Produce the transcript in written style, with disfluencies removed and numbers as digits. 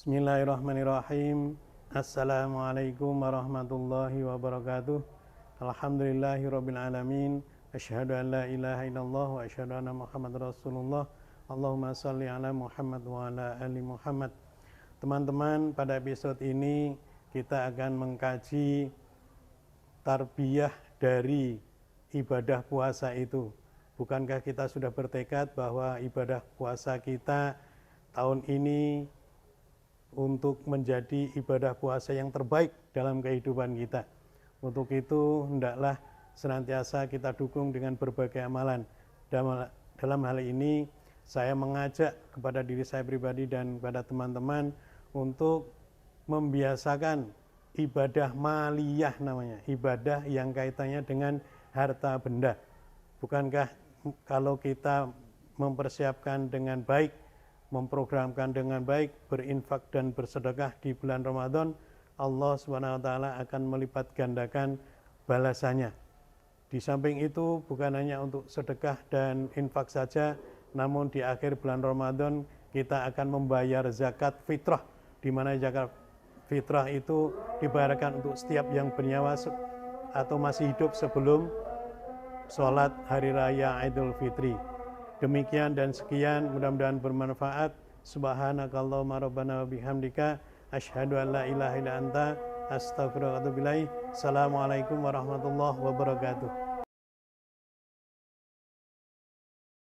Bismillahirrahmanirrahim. Assalamualaikum warahmatullahi wabarakatuh. Alhamdulillahirabbil alamin. Asyhadu an la ilaha illallah wa asyhadu anna Muhammadar Rasulullah. Allahumma shalli ala Muhammad wa ala ali Muhammad. Teman-teman, pada episode ini kita akan mengkaji tarbiyah dari ibadah puasa itu. Bukankah kita sudah bertekad bahwa ibadah puasa kita tahun ini untuk menjadi ibadah puasa yang terbaik dalam kehidupan kita? Untuk itu hendaklah senantiasa kita dukung dengan berbagai amalan. Dalam hal ini saya mengajak kepada diri saya pribadi dan kepada teman-teman untuk membiasakan ibadah maliyah namanya, ibadah yang kaitannya dengan harta benda. Bukankah kalau kita mempersiapkan dengan baik, memprogramkan dengan baik, berinfak dan bersedekah di bulan Ramadan, Allah SWT akan melipat gandakan balasannya. Di samping itu bukan hanya untuk sedekah dan infak saja, namun di akhir bulan Ramadan kita akan membayar zakat fitrah, di mana zakat fitrah itu dibayarkan untuk setiap yang bernyawa atau masih hidup sebelum sholat hari raya Idul Fitri. Demikian dan sekian, mudah-mudahan bermanfaat. Subhanakallahumma rabbana wa bihamdika asyhadu an la ilaha illa anta astaghfiruka wa atubu ilaik. Assalamualaikum warahmatullahi wabarakatuh.